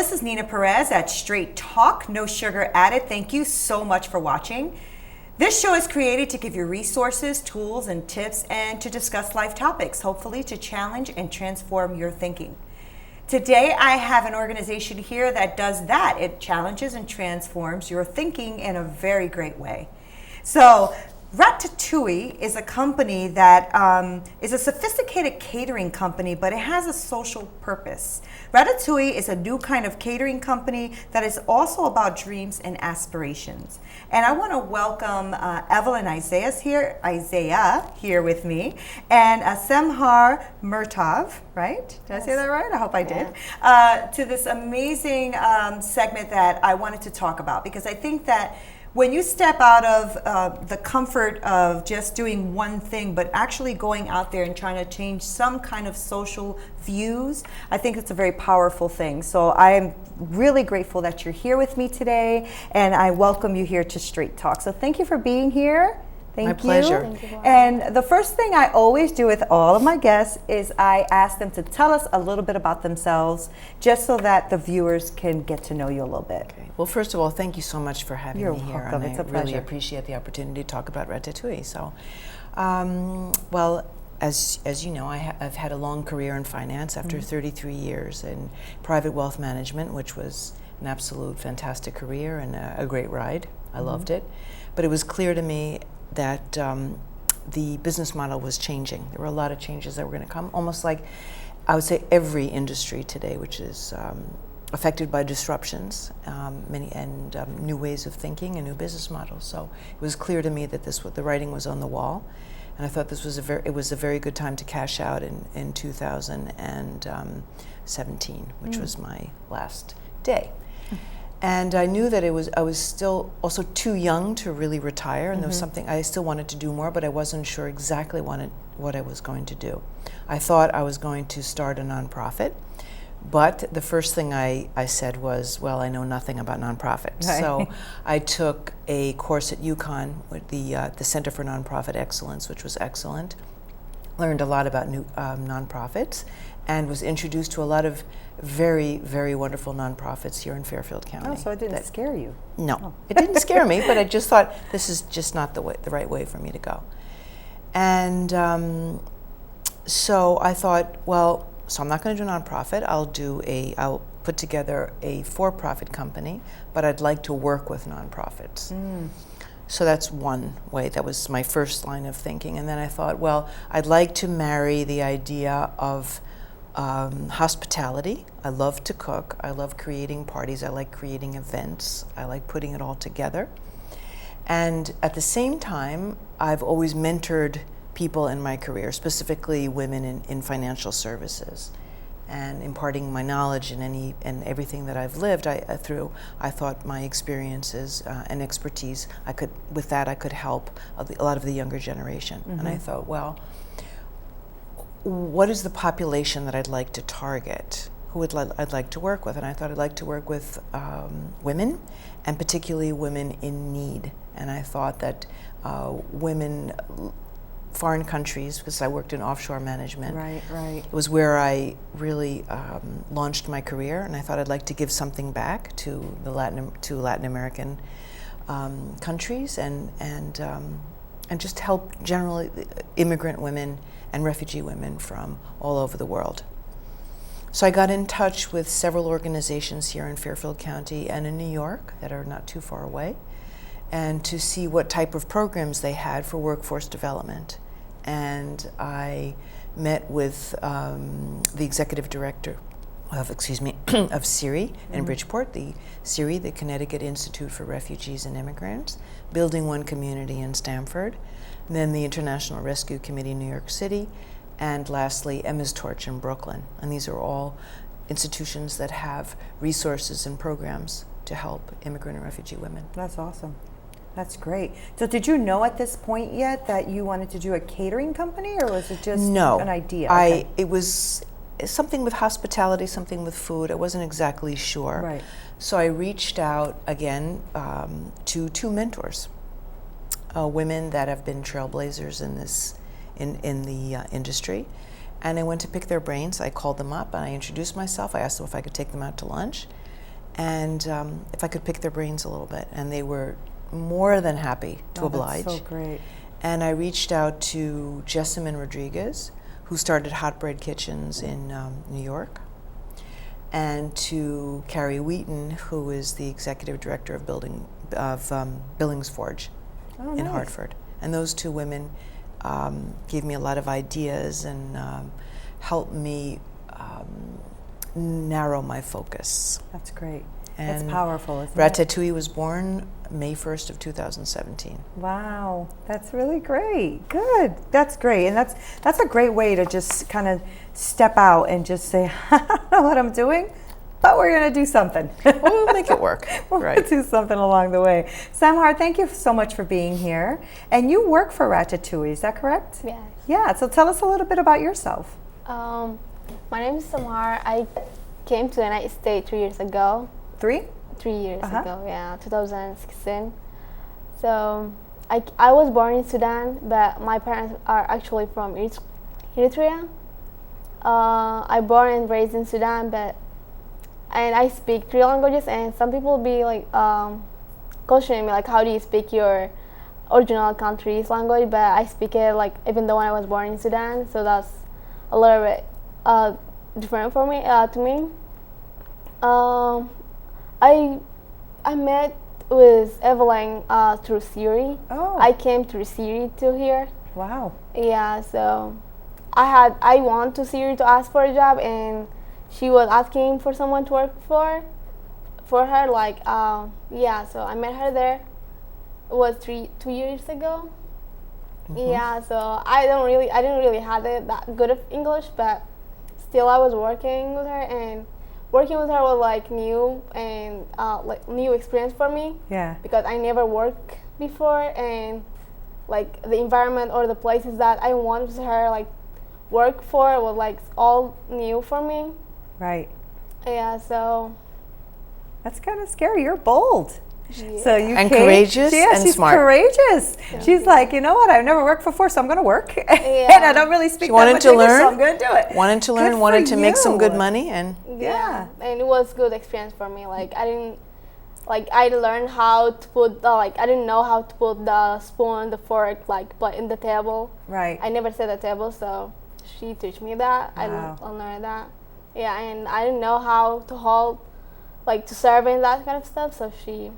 this is Nina Perez at Straight Talk, no sugar added. Thank you so much for watching. This show is created to give you resources, tools, and tips, and to discuss life topics, hopefully to challenge and transform your thinking. Today, I have an organization here that does that. It challenges and transforms your thinking in a very great way. So, Ratatouille is a company that is a sophisticated catering company, but it has a social purpose. Ratatouille is a new kind of catering company that is also about dreams and aspirations. And I want to welcome Evelyn Isaiah here with me, and Semhar Murtav, right? Did I say that right? I hope I did. To this amazing segment that I wanted to talk about, because I think that when you step out of the comfort of just doing one thing, but actually going out there and trying to change some kind of social views, I think it's a very powerful thing. So I'm really grateful that you're here with me today, and I welcome you here to Straight Talk. So thank you for being here. Thank you. My pleasure. And the first thing I always do with all of my guests is I ask them to tell us a little bit about themselves, just so that the viewers can get to know you a little bit. Okay. Well, first of all, thank you so much for having me here. Welcome. And it's a pleasure. I really appreciate the opportunity to talk about Ratatouille. So, well, as you know, I've had a long career in finance after 33 years in private wealth management, which was an absolute fantastic career and a great ride. I loved it. But it was clear to me that the business model was changing. There were a lot of changes that were going to come, almost like I would say every industry today, which is affected by disruptions, new ways of thinking and new business models. So it was clear to me that the writing was on the wall, and I thought this was it was a very good time to cash out in 2017, which was my last day. And I knew that I was still also too young to really retire, and there was something I still wanted to do more, but I wasn't sure exactly what I was going to do. I thought I was going to start a nonprofit, but the first thing I said was, well, I know nothing about nonprofits. Right. So I took a course at UConn with the Center for Nonprofit Excellence, which was excellent. Learned a lot about new nonprofits, and was introduced to a lot of very, very wonderful nonprofits here in Fairfield County. Oh, so it didn't scare you? No, it didn't scare me, but I just thought this is just not the right way for me to go. And so I thought, well, so I'm not going to do a nonprofit. I'll put together a for-profit company, but I'd like to work with nonprofits. So that's one way. That was my first line of thinking. And then I thought, well, I'd like to marry the idea of hospitality. I love to cook. I love creating parties. I like creating events. I like putting it all together. And at the same time, I've always mentored people in my career, specifically women in financial services, and imparting my knowledge and everything that I've lived. I thought my experiences and expertise, I could help a lot of the younger generation. And I thought, well, what is the population that I'd like to target? Who I'd like to work with? And I thought I'd like to work with women, and particularly women in need. And I thought that women, foreign countries, because I worked in offshore management. Right. It was where I really launched my career, and I thought I'd like to give something back to the Latin American countries, and just help generally immigrant women and refugee women from all over the world. So I got in touch with several organizations here in Fairfield County and in New York that are not too far away, and to see what type of programs they had for workforce development. And I met with the executive director of CIRI in Bridgeport, the CIRI, the Connecticut Institute for Refugees and Immigrants, Building One Community in Stamford, and then the International Rescue Committee in New York City, and lastly, Emma's Torch in Brooklyn. And these are all institutions that have resources and programs to help immigrant and refugee women. That's awesome. That's great. So did you know at this point yet that you wanted to do a catering company, or was it just an idea? Okay. It was something with hospitality, something with food. I wasn't exactly sure. Right. So I reached out again to two mentors, women that have been trailblazers in the industry, and I went to pick their brains. I called them up and I introduced myself. I asked them if I could take them out to lunch, and if I could pick their brains a little bit. And they were more than happy to oblige. That's so great. And I reached out to Jessamine Rodriguez, who started Hot Bread Kitchens in New York, and to Carrie Wheaton, who is the executive director of Billings Forge in Hartford. And those two women gave me a lot of ideas and helped me narrow my focus. That's great. And it's powerful, isn't it? Ratatouille was born May 1st of 2017. Wow, that's really great. Good. That's great. And that's a great way to just kind of step out and just say, I don't know what I'm doing, but we're going to do something. We'll make it work. We'll Right. do something along the way. Samhar, thank you so much for being here. And you work for Ratatouille, is that correct? Yes. Yeah, so tell us a little bit about yourself. My name is Samar. I came to the United States 3 years ago. 3? 3 years ago, yeah, 2016. So I was born in Sudan, but my parents are actually from Eritrea. I born and raised in Sudan, and I speak 3 languages. And some people be like questioning me, like, how do you speak your original country's language? But I speak it like even though I was born in Sudan, so that's a little bit different for me to me. I met with Evelyn through Siri. Oh. I came through Siri to here. Wow. Yeah, so I want to Siri to ask for a job, and she was asking for someone to work for her. Like, yeah, so I met her there. It was 2 years ago. Mm-hmm. Yeah, so I didn't really have it that good of English, but still I was working with her, and working with her was like new and like new experience for me. Yeah. Because I never worked before, and like the environment or the places that I wanted her like work for was like all new for me. Right. Yeah, so that's kind of scary. You're bold. yeah. So you And came, courageous and she's smart. courageous. Yeah. She's like, you know what? I've never worked before, so I'm going to work. Yeah. And I don't really speak She that wanted much to English, learn. so I'm going to do it. Wanted to learn, Good wanted for to make some good you. money, and Yeah. And it was good experience for me. Like I learned how to put I didn't know how to put the spoon, the fork, like in the table. Right. I never set the table, so she teach me that. Wow. I learned that. Yeah, and I didn't know how to hold, like to serve and that kind of stuff. So she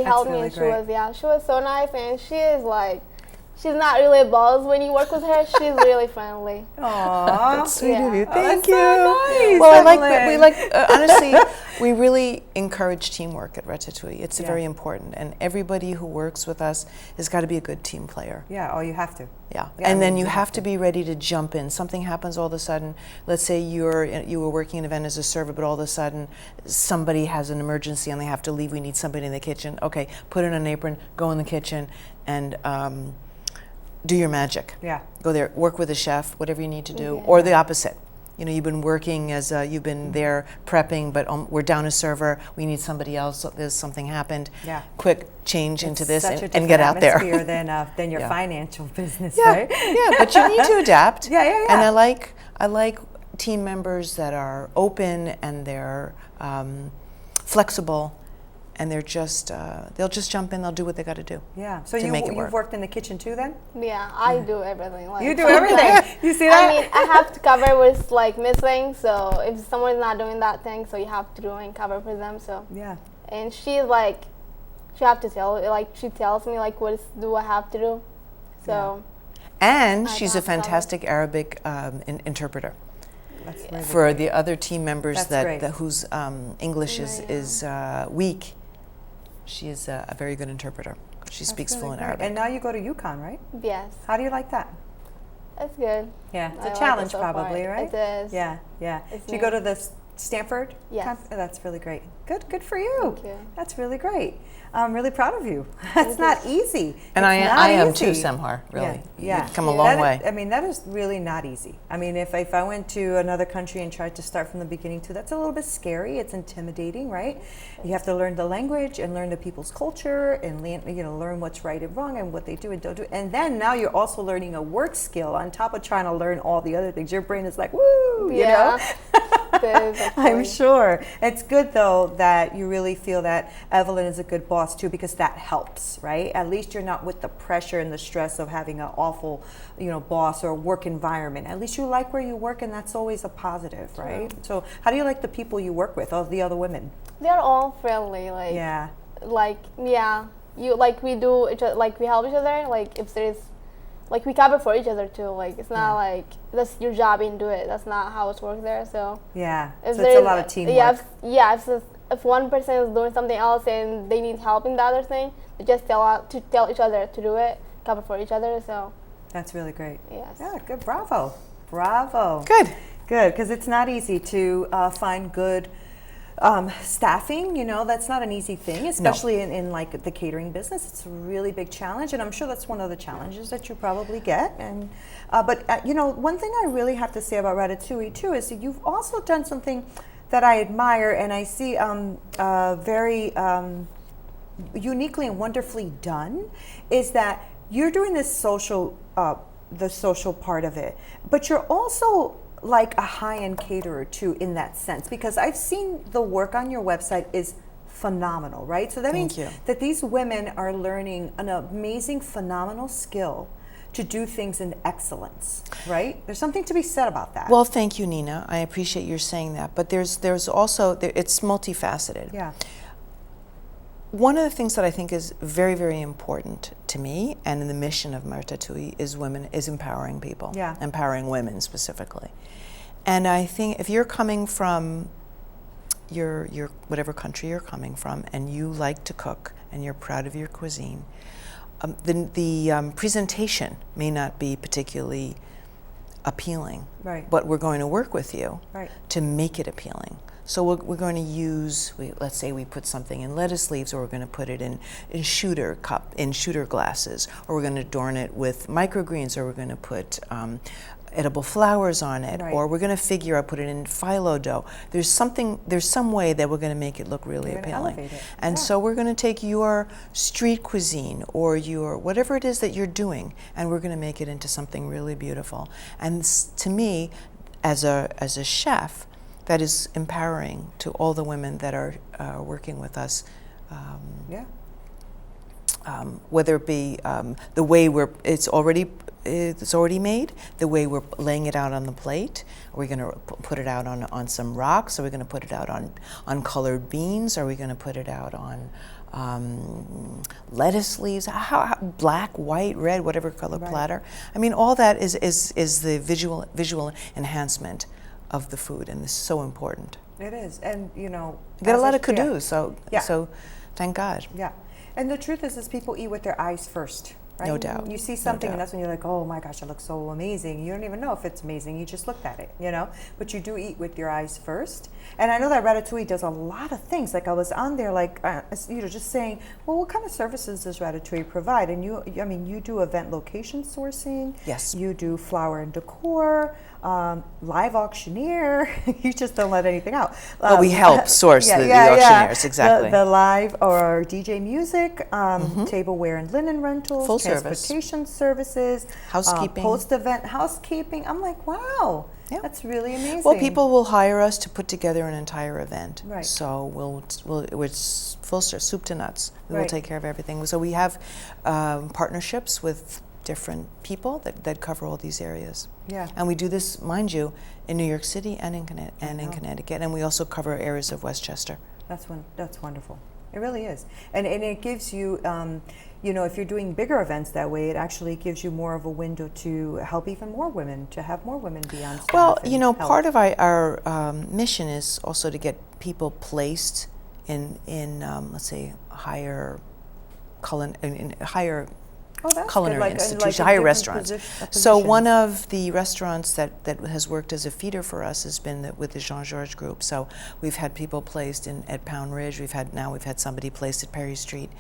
helped me, really and great. she was so nice, and she is like, she's not really a boss when you work with her. She's really friendly. Aww. that's sweet of you. Yeah. Thank that's you. so nice, Well, Evelyn. honestly, we really encourage teamwork at Ratatouille. It's Yeah. very important, and everybody who works with us has got to be a good team player. Yeah, oh, you have to. Yeah, Yeah, and I then mean, you you have have to be ready to jump in. Something happens all of a sudden. Let's say you were working an event as a server, but all of a sudden somebody has an emergency and they have to leave. We need somebody in the kitchen. Okay, put in an apron, go in the kitchen, and do your magic. Yeah. Go there, work with a chef, whatever you need to do, Yeah. or the opposite. You know, you've been working you've been there prepping, but we're down a server. We need somebody else. There's something happened. Yeah. Quick change into this Such a and get out there. different atmosphere than your Yeah. financial business, Yeah, right? yeah, but you need to adapt. Yeah. And I like team members that are open and they're flexible, and they'll just jump in. They'll do what they got to do. Yeah. So to make it you've work. worked in the kitchen too, then? Yeah, I do everything. Like, You do everything. You see that? I mean, I have to cover with like missing. So if someone's not doing that thing, so you have to do and cover for them. So Yeah. and she's like, she have to she tells me like what do I have to do. So And I she's a got covered. fantastic Arabic interpreter That's really for great. the other team members That's great. whose English Yeah. is weak. She is a very good interpreter. She speaks Really fluent great. Arabic. And now you go to UConn, right? yes, How do you like that? that's good. Yeah, I it's like a it challenge so far. probably, right? It is. Yeah. It's Do you go new. to the Stanford? Yes. Oh, that's really great. Good for you. Thank you. That's really great. I'm really proud of you. That's not easy. And It's not I am too, easy. Samhar, really. Yeah. You've come a long way. I mean, that is really not easy. I mean, if I went to another country and tried to start from the beginning too, that's a little bit scary. It's intimidating, right? You have to learn the language and learn the people's culture and learn what's right and wrong and what they do and don't do. And then now you're also learning a work skill on top of trying to learn all the other things. Your brain is like, woo, you know? Yeah. practice. I'm sure. It's good though that you really feel that Evelyn is a good boss too, because that helps, right? At least you're not with the pressure and the stress of having an awful, boss or work environment. At least you like where you work, and that's always a positive, right? True. So how do you like the people you work with, all the other women? They're all friendly, we do each other, we help each other, if there's, we cover for each other too, it's not like that's your job and do it. That's not how it's worked there. So yeah, if so it's a lot of teamwork. If one person is doing something else and they need help in the other thing, they just tell each other to do it, cover for each other. So that's really great. Yes. Yeah, good. Bravo. Good. Because it's not easy to find good staffing. That's not an easy thing, especially in the catering business. It's a really big challenge, and I'm sure that's one of the challenges that you probably get. And but one thing I really have to say about Ratatouille too is that you've also done something that I admire, and I see very uniquely and wonderfully done, is that you're doing this social, the social part of it, but you're also like a high-end caterer too, in that sense, because I've seen the work on your website is phenomenal, right? So that means that these women are learning an amazing, phenomenal skill to do things in excellence, right? There's something to be said about that. Well, thank you, Nina. I appreciate your saying that. But there's also, it's multifaceted. Yeah. One of the things that I think is very, very important to me, and in the mission of Ratatouille, is empowering people. Yeah. Empowering women specifically. And I think if you're coming from your whatever country you're coming from, and you like to cook, and you're proud of your cuisine, the presentation may not be particularly appealing. Right. But we're going to work with you to make it appealing. So we're going to use, let's say we put something in lettuce leaves, or we're going to put it in shooter glasses, or we're going to adorn it with microgreens, or we're going to put edible flowers on it, or we're going to figure out, put it in phyllo dough. There's some way that we're going to make it look really appealing. And so we're going to take your street cuisine or your whatever it is that you're doing, and we're going to make it into something really beautiful. And to me, as a chef, that is empowering to all the women that are working with us. Whether it be the way it's already made, the way we're laying it out on the plate. Are we going to put it out on some rocks? Are we going to put it out on colored beans? Are we going to put it out on lettuce leaves? How black, white, red, whatever color platter. I mean, all that is the visual enhancement of the food, and it's so important. It is, and you got a lot of kudos, so thank God. Yeah, and the truth is people eat with their eyes first, right? No doubt. You see something, and that's when you're like, oh my gosh, it looks so amazing. You don't even know if it's amazing. You just looked at it, But you do eat with your eyes first. And I know that Ratatouille does a lot of things. Like I was on there, just saying, well, what kind of services does Ratatouille provide? And you do event location sourcing. Yes. You do flower and decor. Live auctioneer. You just don't let anything out. But we help source the auctioneers, exactly. The live or DJ music, tableware and linen rentals, full transportation services, housekeeping, post-event housekeeping. I'm like, wow, that's really amazing. Well, people will hire us to put together an entire event. Right. So it's full service, soup to nuts. We will take care of everything. So we have partnerships with different people that cover all these areas. Yeah. And we do this, mind you, in New York City and in Connecticut, and we also cover areas of Westchester. That's wonderful. It really is, and it gives you, if you're doing bigger events that way, it actually gives you more of a window to help even more women, to have more women be on staff. Well, part of our mission is also to get people placed in let's say higher culinary institutions, higher restaurants. So one of the restaurants that has worked as a feeder for us has been with the Jean-Georges Group. So we've had people placed at Pound Ridge. We've had somebody placed at Perry Street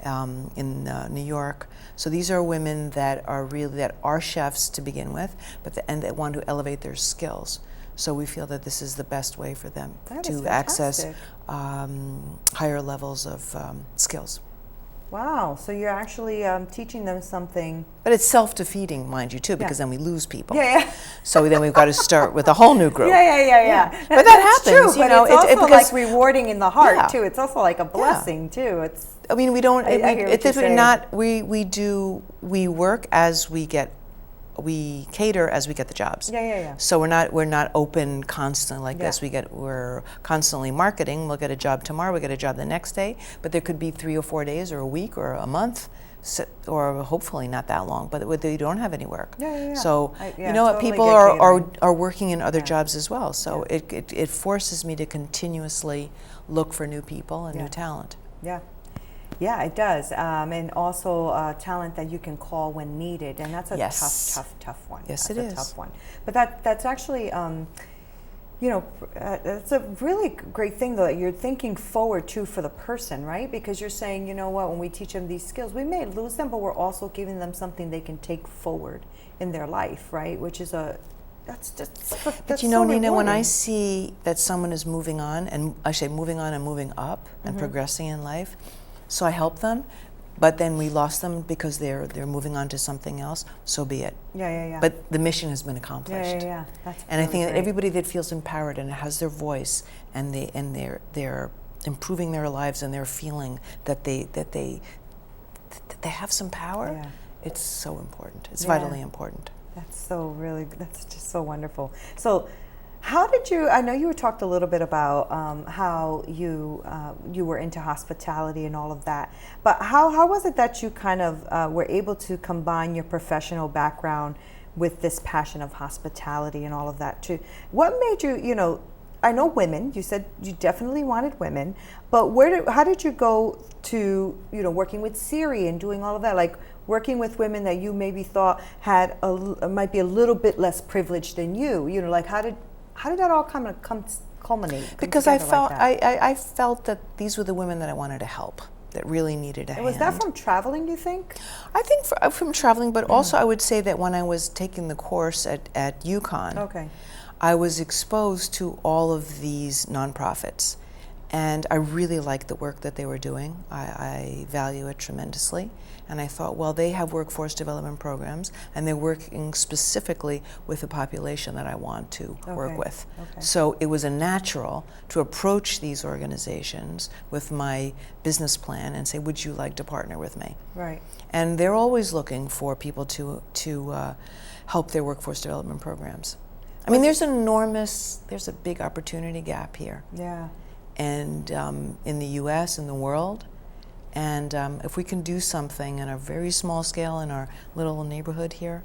in New York. So these are women that are chefs to begin with, and that want to elevate their skills. So we feel that this is the best way for them to access higher levels of skills. Wow. So you're actually teaching them something. But it's self-defeating, mind you, too, because then we lose people. Yeah. So then we've got to start with a whole new group. Yeah. But that That's happens, true, you but know. it's also because, like rewarding in the heart Yeah. too. It's also like a blessing too. It's. I mean, we don't. I hear what you're saying. We work as we get. We cater as we get the jobs. Yeah. So we're not open constantly like this. We're constantly marketing. We'll get a job tomorrow. We get a job the next day. But there could be 3 or 4 days, or a week, or a month, or hopefully not that long. But they don't have any work. Yeah. So Yeah, you know what? totally People get catering. are working in other jobs as well. So it forces me to continuously look for new people and new talent. Yeah, it does, and also talent that you can call when needed, and that's a tough one. Yes, that's it a is. tough one. But that's actually, it's a really great thing though that you're thinking forward too for the person, right? Because you're saying, you know what, when we teach them these skills, we may lose them, but we're also giving them something they can take forward in their life, right? Which is that's But you know, so Nina, when I rewarding. see that someone is moving on, and I say moving on and moving up and progressing in life, so I help them, but then we lost them because they're moving on to something else, so be it. Yeah. But the mission has been accomplished. Yeah. That's And I really think that great. everybody that feels empowered and has their voice and they're improving their lives and they're feeling that they have some power, it's so important. It's vitally important. That's just so wonderful. So how did you, I know you talked a little bit about how you were into hospitality and all of that, but how was it that you kind of were able to combine your professional background with this passion of hospitality and all of that too? What made you, I know women, you said you definitely wanted women, but how did you go to, working with Siri and doing all of that? Like working with women that you maybe thought had might be a little bit less privileged than you, like how did that all kind of culminate? Because I felt that these were the women that I wanted to help, that really needed a hand. Was that from traveling, do you think? I think from traveling, but also I would say that when I was taking the course at UConn, I was exposed to all of these nonprofits. And I really liked the work that they were doing. I value it tremendously. And I thought, well, they have workforce development programs, and they're working specifically with the population that I want to work with. So it was a natural to approach these organizations with my business plan and say, would you like to partner with me? Right. And they're always looking for people to help their workforce development programs. I mean, there's a big opportunity gap here. Yeah. And in the U.S., in the world. And if we can do something on a very small scale in our little neighborhood here,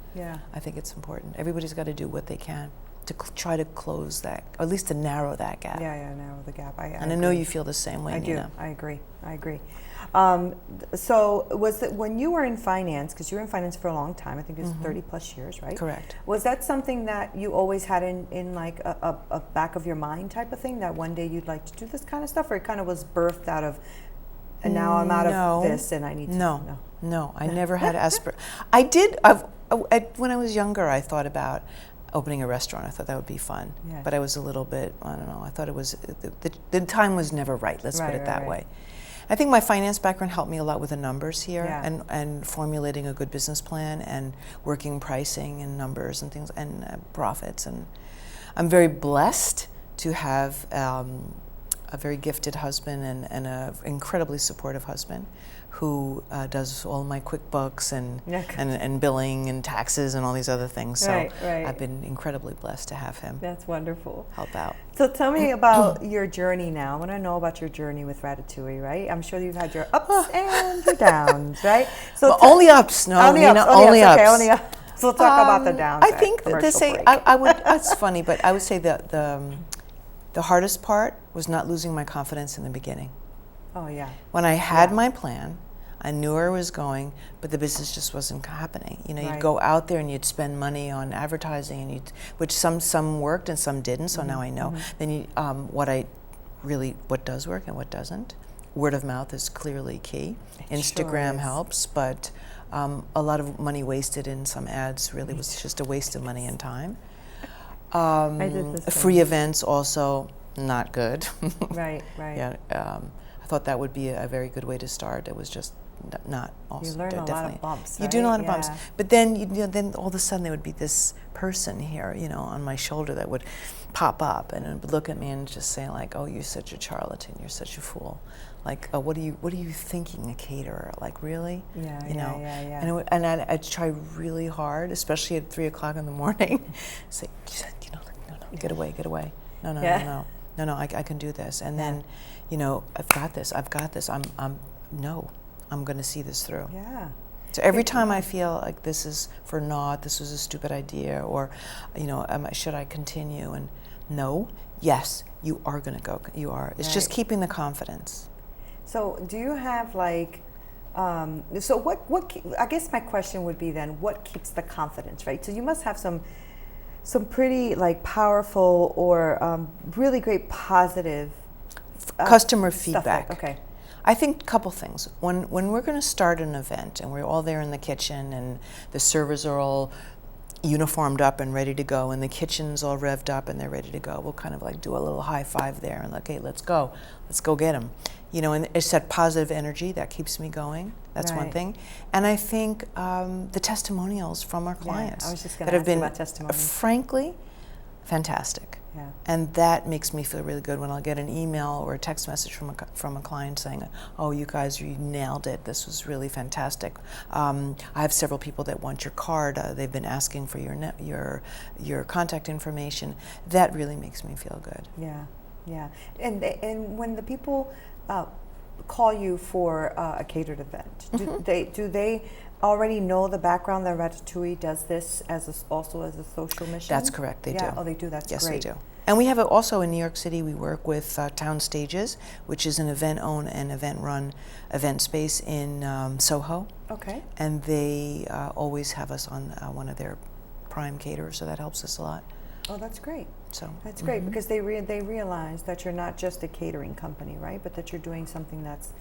I think it's important. Everybody's got to do what they can to try to close that, or at least to narrow that gap. Yeah, narrow the gap. I know you feel the same way, Nina. I agree. So was it when you were in finance, because you were in finance for a long time, I think it was 30 plus years, right? Correct. Was that something that you always had in like a back of your mind type of thing, that one day you'd like to do this kind of stuff, or it kind of was birthed out of, and now I'm out of this and I need to? No, I never had I did, when I was younger, I thought about opening a restaurant. I thought that would be fun. But I was a little bit, I don't know, I thought it was, the time was never right, let's put it that way. I think my finance background helped me a lot with the numbers here, and formulating a good business plan and working pricing and numbers and things and profits. And I'm very blessed to have a very gifted husband and an incredibly supportive husband who does all my QuickBooks and billing and taxes and all these other things. So I've been incredibly blessed to have him. That's wonderful. Help out. So tell me about your journey now. I want to know about your journey with Ratatouille, right? I'm sure you've had your ups and your downs, right? So only ups, no, only Nina, ups, only ups. Okay, only ups. So we'll talk about the downs. I think to say, I would, that's funny, but I would say that the hardest part was not losing my confidence in the beginning. Oh, yeah. When I had my plan, I knew where I was going, but the business just wasn't happening. You'd go out there and you'd spend money on advertising, and which some worked and some didn't. So now I know. Then what does work and what doesn't. Word of mouth is clearly key. Instagram helps, but a lot of money wasted in some ads really was just a waste of money and time. Free events also not good. Right. Yeah. thought that would be a very good way to start. It was just not also you learn a definitely. lot of bumps. You right? do a lot of bumps, Yeah. but then then all of a sudden there would be this person here, on my shoulder that would pop up and would look at me and just say like, "Oh, you're such a charlatan. You're such a fool. Like, what are you thinking, a caterer? Like, really? Yeah, And I'd try really hard, especially at 3:00 in the morning, say, no, get away. No, I can do this. And then, I've got this. I'm going to see this through. Yeah. So every time I feel like this is for naught, this was a stupid idea, or, should I continue? And no, yes, you are going to go. You are. It's just keeping the confidence. So do you have like, so what, I guess my question would be then, what keeps the confidence, right? So you must have some pretty like powerful or really great positive customer stuff feedback. okay. I think a couple things. When we're going to start an event and we're all there in the kitchen and the servers are all uniformed up and ready to go and the kitchen's all revved up and they're ready to go, we'll kind of like do a little high five there and like, hey, let's go get them. And it's that positive energy that keeps me going. That's one thing. And I think the testimonials from our clients I was just that have been, about testimonials. frankly, fantastic. Yeah. And that makes me feel really good when I'll get an email or a text message from a client saying, "Oh, you guys, you nailed it. This was really fantastic. I have several people that want your card. They've been asking for your contact information." That really makes me feel good. Yeah. And when the people call you for a catered event, do they already know the background that Ratatouille does this also as a social mission? That's correct. They do. Oh, they do. That's great. Yes, they do. And we have also in New York City, we work with Town Stages, which is an event-owned and event-run event space in Soho. Okay. And they always have us on one of their prime caterers, so that helps us a lot. Oh, that's great. So that's great because they realize that you're not just a catering company, right? But that you're doing something that's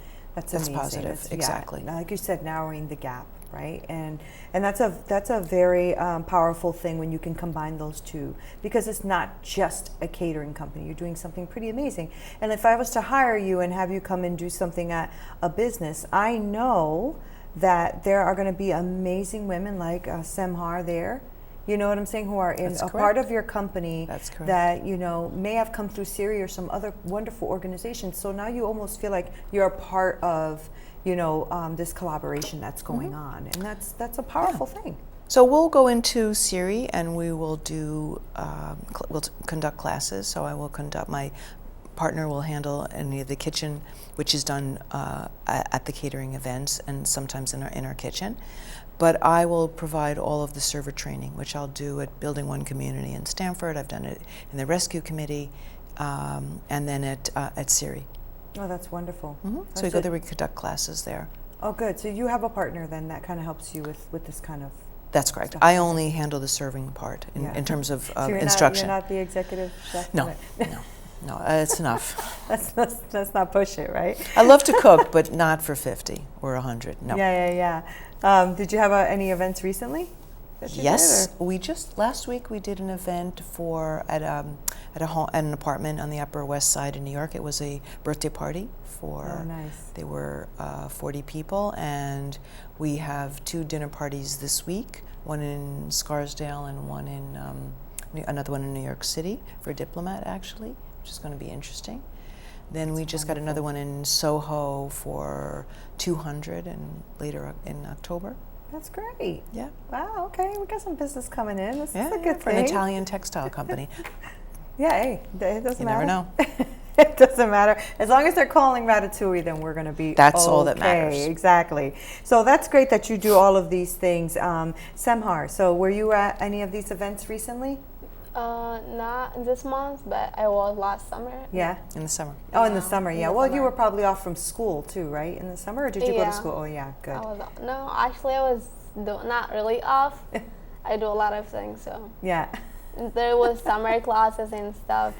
amazing. Positive. Exactly. Like you said, narrowing the gap, right? And that's a very powerful thing when you can combine those two, because it's not just a catering company. You're doing something pretty amazing. And if I was to hire you and have you come and do something at a business, I know that there are going to be amazing women like Semhar there. You know what I'm saying? Who are in a part of your company that may have come through Siri or some other wonderful organization. So now you almost feel like you're a part of this collaboration that's going on, and that's a powerful thing. So we'll go into Siri and we will do we'll conduct classes. So I will conduct. My partner will handle any of the kitchen, which is done at the catering events and sometimes in our kitchen. But I will provide all of the server training, which I'll do at Building One Community in Stamford. I've done it in the Rescue Committee, and then at Siri. Oh, that's wonderful. Mm-hmm. So we go there, we conduct classes there. Oh, good. So you have a partner then that kind of helps you with this kind of. That's correct. stuff. I only handle the serving part in terms of So instruction. You're not the executive chef? No, it's enough. Let's not push it, right? I love to cook, but not for 50 or 100. No. Yeah. Did you have any events recently? Yes, last week we did an event at an apartment on the Upper West Side in New York. It was a birthday party for. Oh, nice. They were 40 people, and we have 2 dinner parties this week. One in Scarsdale and one in another one in New York City for a diplomat, actually, which is going to be interesting. Then we just got another one in Soho for 200 and later in October. That's great. Yeah. Wow, okay. We got some business coming in. This is a good for thing. an Italian textile company. Yeah, hey, it doesn't matter. You never know. It doesn't matter. As long as they're calling Ratatouille, then we're going to be That's all that matters. Exactly. So that's great that you do all of these things. Semhar, so were you at any of these events recently? Not this month, but I was last summer. Yeah. In the summer. Oh, in the summer, yeah. In the Well, summer. you were probably off from school too, right? In the summer, or did you go to school? Oh, yeah, good. Actually, I was not really off. I do a lot of things, so. Yeah. There was summer classes and stuff.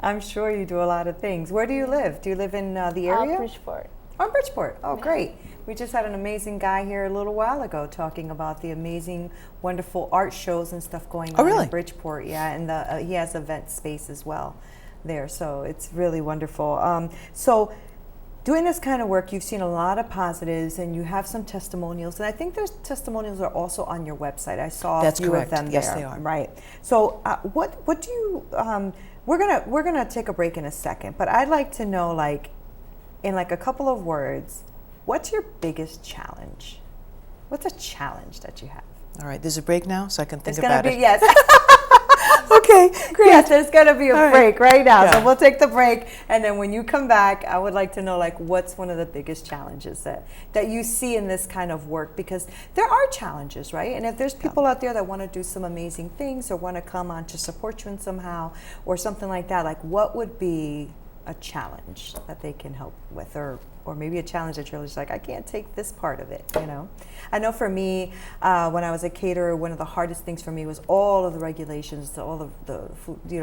I'm sure you do a lot of things. Where do you live? Do you live in the area? Bridgeport. Oh, Bridgeport. Oh, great. We just had an amazing guy here a little while ago talking about the amazing, wonderful art shows and stuff going on really? in Bridgeport. Yeah, and he has event space as well there, so it's really wonderful. So doing this kind of work, you've seen a lot of positives, and you have some testimonials. And I think those testimonials are also on your website. I saw That's a few correct. of them Yes, there. they are. Right. So, what do you? We're gonna take a break in a second, but I'd like to know, like, in like a couple of words, what's your biggest challenge? What's a challenge that you have? All right, there's a break now, so I can think It's gonna about be it. yes. Okay, great. Yes, there's gonna be a All right. break right now. Yeah. So we'll take the break, and then when you come back, I would like to know, like, what's one of the biggest challenges that you see in this kind of work, because there are challenges, right? And if there's people out there that want to do some amazing things or want to come on to support you in somehow or something like that, like, what would be a challenge that they can help with, or maybe a challenge that you're just like, I can't take this part of it, you know? I know for me, when I was a caterer, one of the hardest things for me was all of the regulations, all of the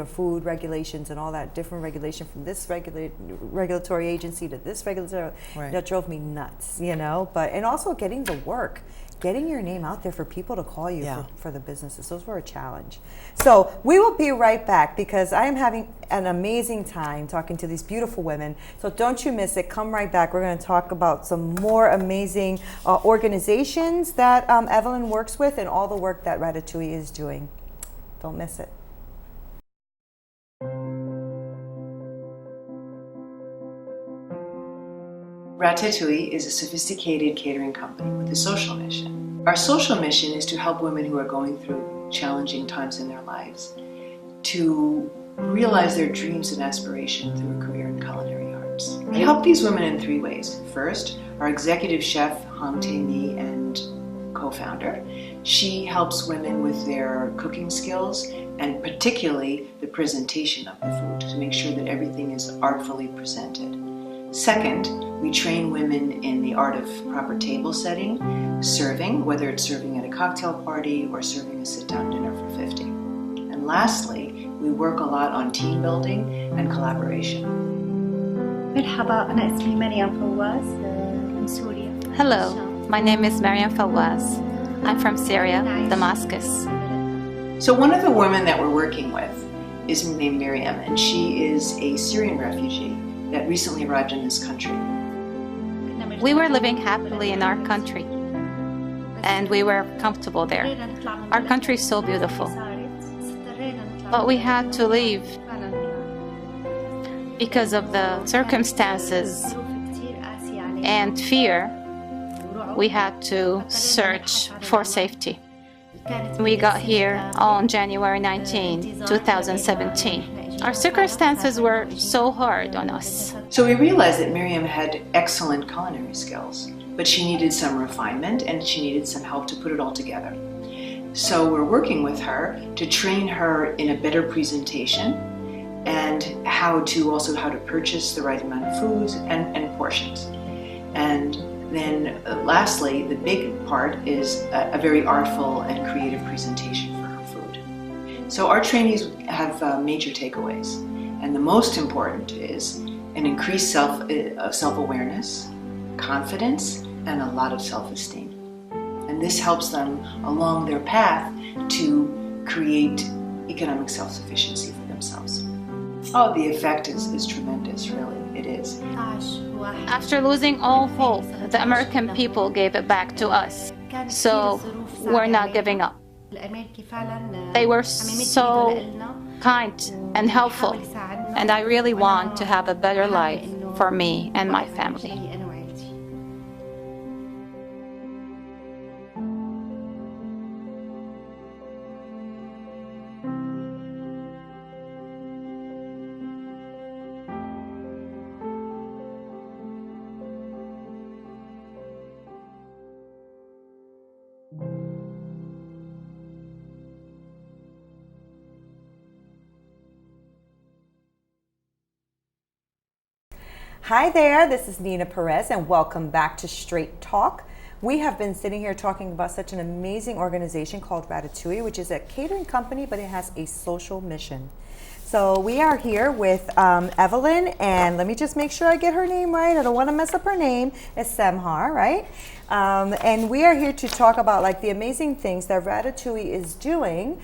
food regulations and all that different regulation from this regulatory agency to this regulatory, Right. that drove me nuts, you know? And also getting the work, getting your name out there for people to call you for the businesses. Those were a challenge. So we will be right back, because I am having an amazing time talking to these beautiful women. So don't you miss it. Come right back. We're going to talk about some more amazing organizations that Evelyn works with, and all the work that Ratatouille is doing. Don't miss it. Ratatouille is a sophisticated catering company with a social mission. Our social mission is to help women who are going through challenging times in their lives to realize their dreams and aspirations through a career in culinary arts. We help these women in 3 ways. First, our executive chef, Hang Tae-ni, and co-founder, she helps women with their cooking skills, and particularly the presentation of the food, to make sure that everything is artfully presented. Second, we train women in the art of proper table setting, serving, whether it's serving at a cocktail party or serving a sit-down dinner for 50. And lastly, we work a lot on team building and collaboration. مرحبا أنا اسمي مريم فواز من سوريا. Hello, my name is Mariam Fawaz. I'm from Syria, Damascus. So one of the women that we're working with is named Miriam, and she is a Syrian refugee that recently arrived in this country. We were living happily in our country, and we were comfortable there. Our country is so beautiful. But we had to leave because of the circumstances and fear. We had to search for safety. We got here on January 19, 2017. Our circumstances were so hard on us. So we realized that Miriam had excellent culinary skills, but she needed some refinement and she needed some help to put it all together. So we're working with her to train her in a better presentation and how to purchase the right amount of foods and portions. And then lastly, the big part is a very artful and creative presentation for her food. So our trainees have major takeaways, and the most important is an increased self-awareness, confidence, and a lot of self-esteem. And this helps them along their path to create economic self-sufficiency for themselves. Oh, the effect is tremendous, really, it is. After losing all hope, the American people gave it back to us. So we're not giving up. They were so kind and helpful, and I really want to have a better life for me and my family. Hi there, this is Nina Perez, and welcome back to Straight Talk. We have been sitting here talking about such an amazing organization called Ratatouille, which is a catering company, but it has a social mission. So we are here with Evelyn, and let me just make sure I get her name right. I don't want to mess up her name. It's Semhar, right? And we are here to talk about like the amazing things that Ratatouille is doing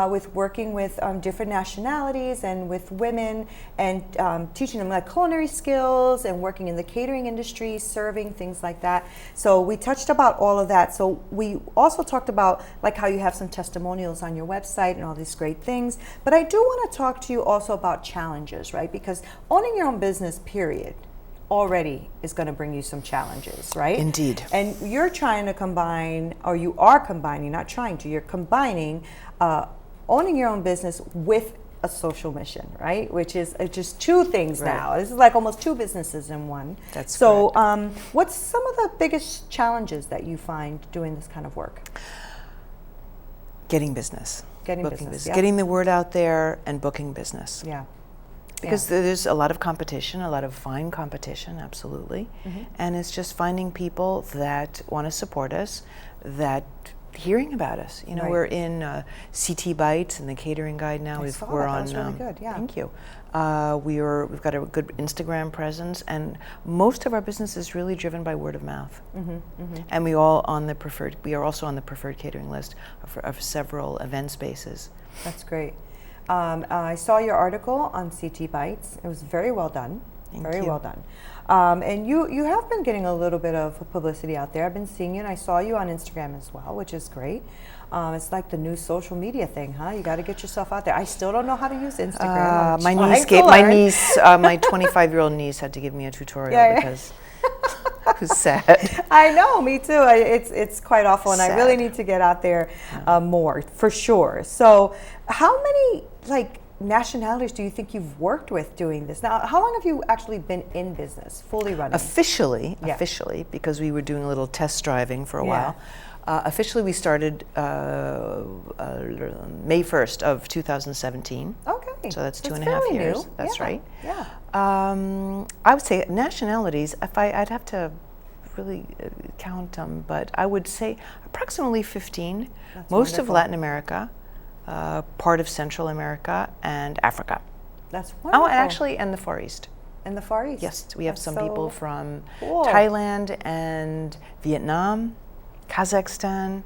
with working with different nationalities and with women, and teaching them like culinary skills and working in the catering industry, serving, things like that. So we touched about all of that. So we also talked about like how you have some testimonials on your website and all these great things. But I do want to talk to you also about challenges, right? Because owning your own business, period, already is going to bring you some challenges, right? Indeed. And you're trying to combine, or you are combining, not trying to, you're combining owning your own business with a social mission, right? Which is just two things now. This is like almost two businesses in one. That's so. correct. What's some of the biggest challenges that you find doing this kind of work? Getting business. Getting booking business, business. yeah. Getting the word out there and booking business. Yeah. Because there's a lot of competition, a lot of fine competition, absolutely. And it's just finding people that want to support us, that hearing about us. You know, Right. we're in CT Bites and the Catering Guide now. I saw We're that. on. That was really good, yeah. Thank you. We've got a good Instagram presence, and most of our business is really driven by word of mouth. And we are also on the preferred catering list of several event spaces. That's great. I saw your article on CT Bites. It was very well done. Very you. well done. And you have been getting a little bit of publicity out there. I've been seeing you, and I saw you on Instagram as well, which is great. It's like the new social media thing, huh? You got to get yourself out there. I still don't know how to use Instagram. I'm My trying niece, to learn. my 25-year-old niece had to give me a tutorial because it was sad. I know, me too. It's quite awful, and I really Sad. need to get out there more, for sure. So how many nationalities do you think you've worked with doing this? Now, how long have you actually been in business, fully running? Officially, Yeah. because we were doing a little test driving for a Yeah. while. Officially, we started May 1st of 2017. Okay. So that's 2.5 fairly years. new. That's Yeah. right. Yeah. I would say nationalities, I'd have to really count them, but I would say approximately 15. That's Most of wonderful. Latin America, part of Central America, and Africa. That's wonderful. Oh, and actually, and the Far East. in the Far East. Yes, we have That's some so people from cool. Thailand and Vietnam, Kazakhstan.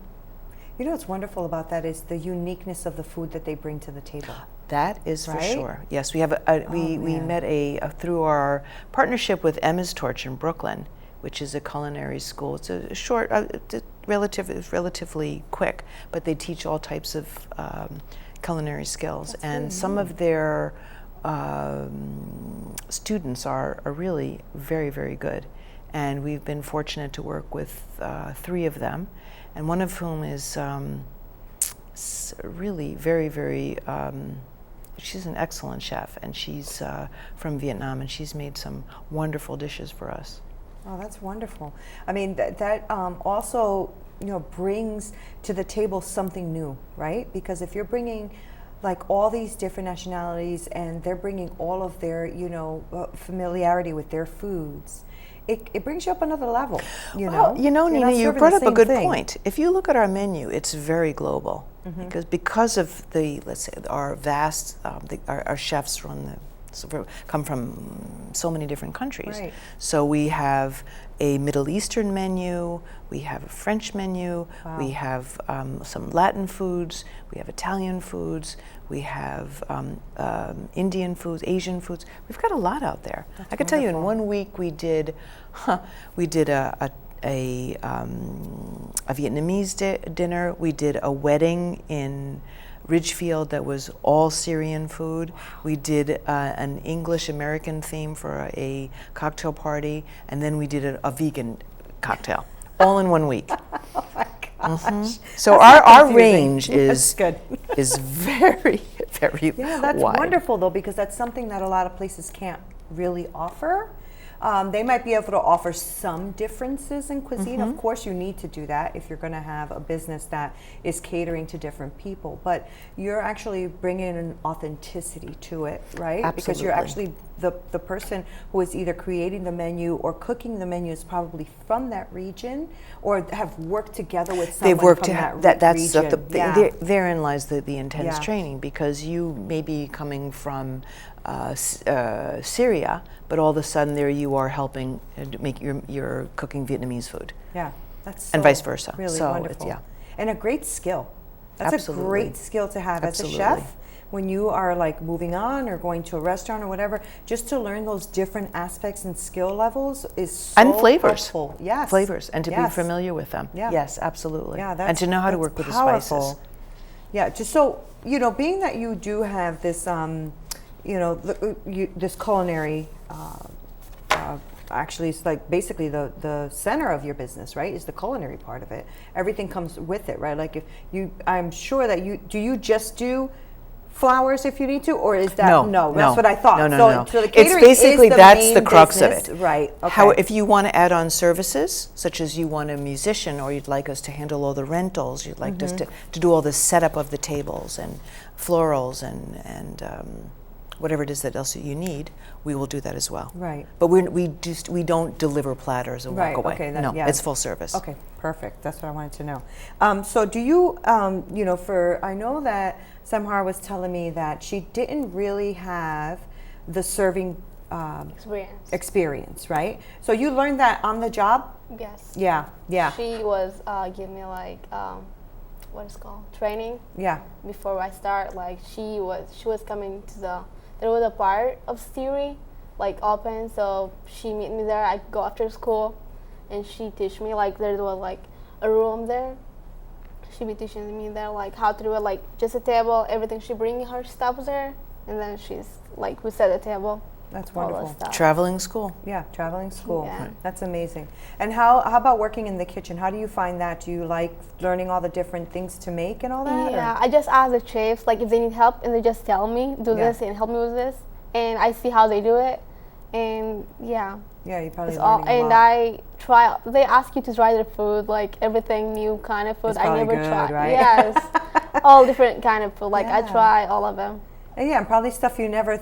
You know what's wonderful about that is the uniqueness of the food that they bring to the table. That is for Right? sure. Yes, we have we man. met through our partnership with Emma's Torch in Brooklyn, which is a culinary school. It's a short, it's relatively quick, but they teach all types of culinary skills, and some of their students are really very, very good. And we've been fortunate to work with 3 of them, and one of whom is really very, very, she's an excellent chef, and she's from Vietnam, and she's made some wonderful dishes for us. Oh, that's wonderful. I mean, that also, brings to the table something new, right? Because if you're bringing like all these different nationalities and they're bringing all of their, familiarity with their foods, it brings you up another level, Well, You're Nina, not you serving brought the up a same good thing. point. If you look at our menu, it's very global because of the, let's say, our vast, our chefs come from so many different countries. Right. So we have a Middle Eastern menu, we have a French menu, we have some Latin foods, we have Italian foods, we have Indian foods, Asian foods. We've got a lot out there. I could tell you, in one week we did a Vietnamese dinner. We did a wedding in Ridgefield that was all Syrian food. We did an English-American theme for a cocktail party, and then we did a vegan cocktail, all in 1 week. Oh my gosh. So That's not our confusing. range That's good. is very, very Yeah, that's wide. wonderful though, because that's something that a lot of places can't really offer. They might be able to offer some differences in cuisine. Of course, you need to do that if you're going to have a business that is catering to different people. But you're actually bringing an authenticity to it, right? Because you're actually the person who is either creating the menu or cooking the menu is probably from that region or have worked together with someone They've worked from to that that's region. Yeah. therein lies the intense Yeah. training, because you may be coming from Syria, but all of a sudden there you are helping make you're cooking Vietnamese food. Yeah, that's And so vice versa. Really So it's- wonderful. yeah. And a great skill. That's Absolutely. a great skill to have Absolutely. as a chef. When you are like moving on or going to a restaurant or whatever, just to learn those different aspects and skill levels is so And flavors. helpful. Yes. Flavors, and to be Yes. familiar with them. Yeah. Yes, absolutely. Yeah, and to know how to work with the spices. powerful. Yeah, just so, being that you do have this, this culinary, actually it's like basically the center of your business, right, is the culinary part of it. Everything comes with it, right? Like I'm sure that do you just do flowers if you need to, or is that no? That's what I thought. No. So the It's catering basically is the that's main the crux business, of it, right? Okay. How if you want to add on services, such as you want a musician, or you'd like us to handle all the rentals, you'd like us to do all the setup of the tables and florals and whatever it is that else you need, we will do that as well. Right. But we don't deliver platters and Right, walk away. okay, No, yeah. it's full service. Okay, perfect. That's what I wanted to know. So do you, I know that Samhar was telling me that she didn't really have the serving experience, right? So you learned that on the job? Yes. Yeah. She was giving me like what is called training. Yeah. Before I start, like she was coming to there was a part of theory like open, so she meet me there. I go after school, and she teach me like there was like a room there. She be teaching me there like how to do it, like just a table, everything. She bring her stuff there, and then she's like we set a table. That's all that wonderful. stuff. Traveling school. Yeah, traveling school. Yeah. That's amazing. And how about working in the kitchen? How do you find that? Do you like learning all the different things to make and all that? Yeah, or? I just ask the chefs like if they need help, and they just tell me do Yeah. this and help me with this, and I see how they do it, and yeah. Yeah, you probably It's all, learning a and lot. I try. They ask you to try their food, like everything new kind of food. It's I probably never good, tried. right? Yes, all different kind of food. Like I Yeah. try all of them. And yeah, and probably stuff you never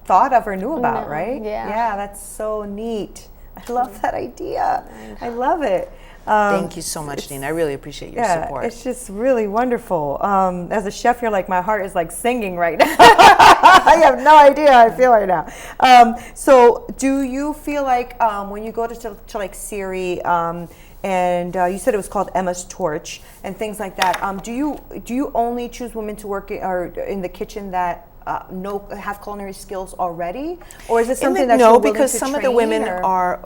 thought of or knew about, No, right? yeah. Yeah, that's so neat. I love that idea. I love it. Thank you so much, Nina. I really appreciate your support. It's just really wonderful. As a chef, you're like, my heart is like singing right now. I have no idea how I feel right now. So do you feel like when you go to like Siri, and you said it was called Emma's Torch and things like that, do you only choose women to work in the kitchen that have culinary skills already, or is it something that you're willing because to some of the train, women or?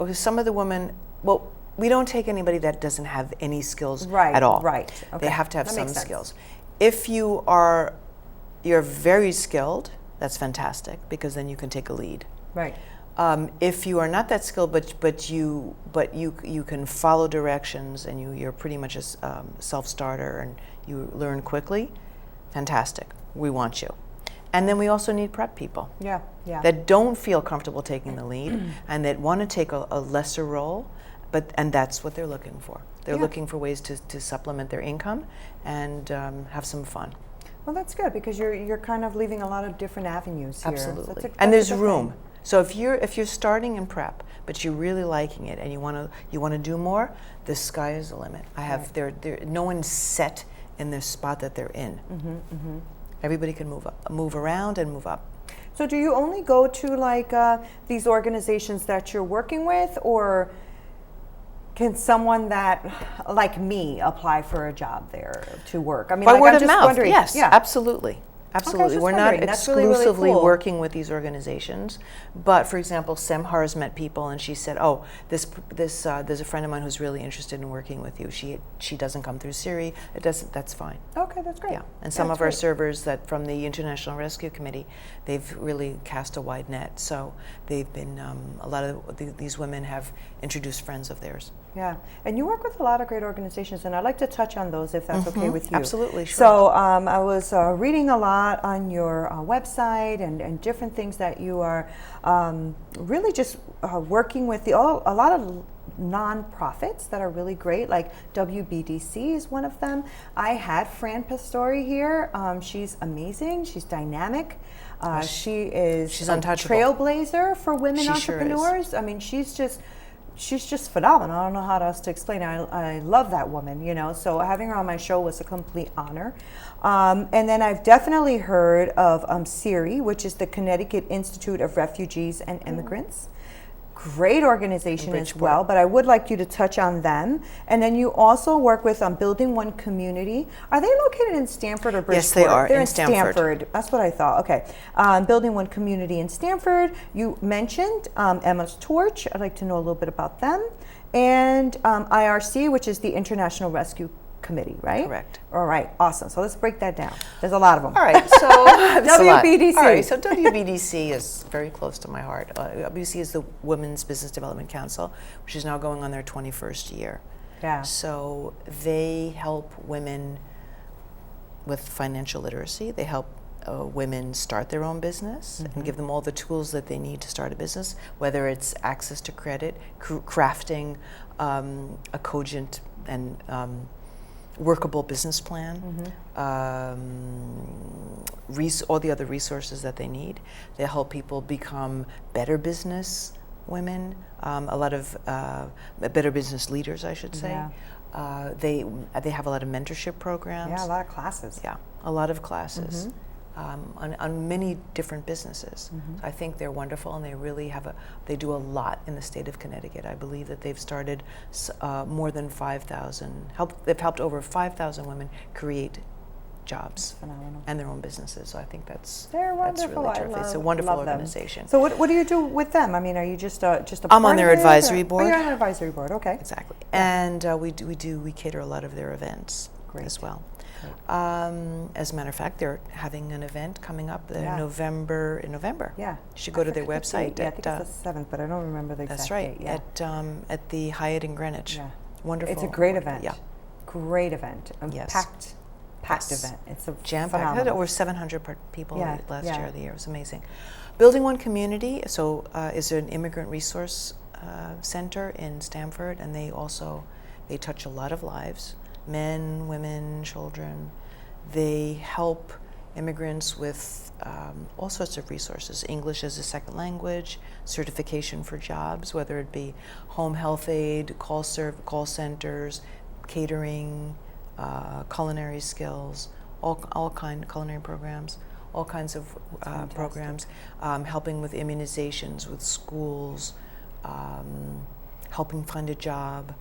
well, we don't take anybody that doesn't have any skills Right, at all. right. Okay. They have to have That some makes sense. skills. If you're very skilled, that's fantastic, because then you can take a lead. Right. If you are not that skilled, but you can follow directions, and you're pretty much a self-starter and you learn quickly, fantastic. We want you. And then we also need prep people. Yeah. That don't feel comfortable taking the lead and that want to take a lesser role, and that's what they're looking for. They're looking for ways to supplement their income and have some fun. Well, that's good, because you're kind of leaving a lot of different avenues here. So Absolutely. that's And a there's good room. thing. So if you're starting in prep, but you're really liking it and you want to do more, the sky is the limit. No one's set in the spot that they're in. Everybody can move around and move up. So do you only go to like these organizations that you're working with, or can someone that, like me, apply for a job there to work? I mean, By like, word I'm of just mouth, wondering. yes, Yeah. absolutely. Absolutely. just We're not wondering. That's really, really exclusively cool. working with these organizations, but for example, Semhar has met people and she said, "Oh, there's a friend of mine who's really interested in working with you. She doesn't come through Siri. It doesn't. That's fine." Okay, that's great. Yeah. And some That's of our great. servers that from the International Rescue Committee, they've really cast a wide net. So they've been a lot of these women have introduced friends of theirs. Yeah, and you work with a lot of great organizations, and I'd like to touch on those if that's okay with you. Absolutely, sure. So I was reading a lot on your website and different things that you are really just working with a lot of nonprofits that are really great, like WBDC is one of them. I had Fran Pastori here. She's amazing. She's dynamic. She's a untouchable. trailblazer for women She sure is. entrepreneurs. I mean, she's just phenomenal. I don't know how else to explain it. I love that woman, so having her on my show was a complete honor. And then I've definitely heard of CIRI, which is the Connecticut Institute of Refugees and Immigrants. great organization as Bridgeport. well, but I would like you to touch on them. And then you also work with Building One Community. Are they located in Stamford or Bridgeport? Yes, they are, They're in Stamford. That's what I thought. Okay. Building One Community in Stamford. You mentioned Emma's Torch. I'd like to know a little bit about them. And IRC, which is the International Rescue Committee, right? Correct. All right, awesome. So let's break that down. There's a lot of them. All right, so WBDC. All right, so WBDC is very close to my heart. WBDC is the Women's Business Development Council, which is now going on their 21st year. Yeah. So they help women with financial literacy. They help women start their own business and give them all the tools that they need to start a business, whether it's access to credit, crafting a cogent and workable business plan, all the other resources that they need. They help people become better business women, a lot of better business leaders, I should say. Yeah. They have a lot of mentorship programs. Yeah, a lot of classes. Yeah, a lot of classes on many different businesses. I think they're wonderful, and they really they do a lot in the state of Connecticut. I believe that they've started more than 5,000. They've helped over 5,000 women create jobs and their own businesses. So I think that's wonderful. really terrific. It's a wonderful organization. So what do you do with them? I mean, are you just a I'm part on their of it, advisory or- board. Oh, you're on an advisory board. Okay. Exactly. And we cater a lot of their events as well. As a matter of fact, they're having an event coming up in November. Yeah. You should go to their website. Yeah, I think it's the 7th, but I don't remember the exact That's right. date. Yeah. At the Hyatt in Greenwich. Yeah. Wonderful. It's a great wonderful- event. Yeah. Great event. Yes. Packed Yes. event. It's a Jam-packed. Had phenomenal. over 700 people last yeah. year of the year. It was amazing. Building One Community is an immigrant resource center in Stamford, and they touch a lot of lives, men, women, children. They help immigrants with all sorts of resources: English as a second language, certification for jobs, whether it be home health aid, call centers, catering, culinary skills, all kind of culinary programs, all kinds of programs, helping with immunizations with schools, helping find a job.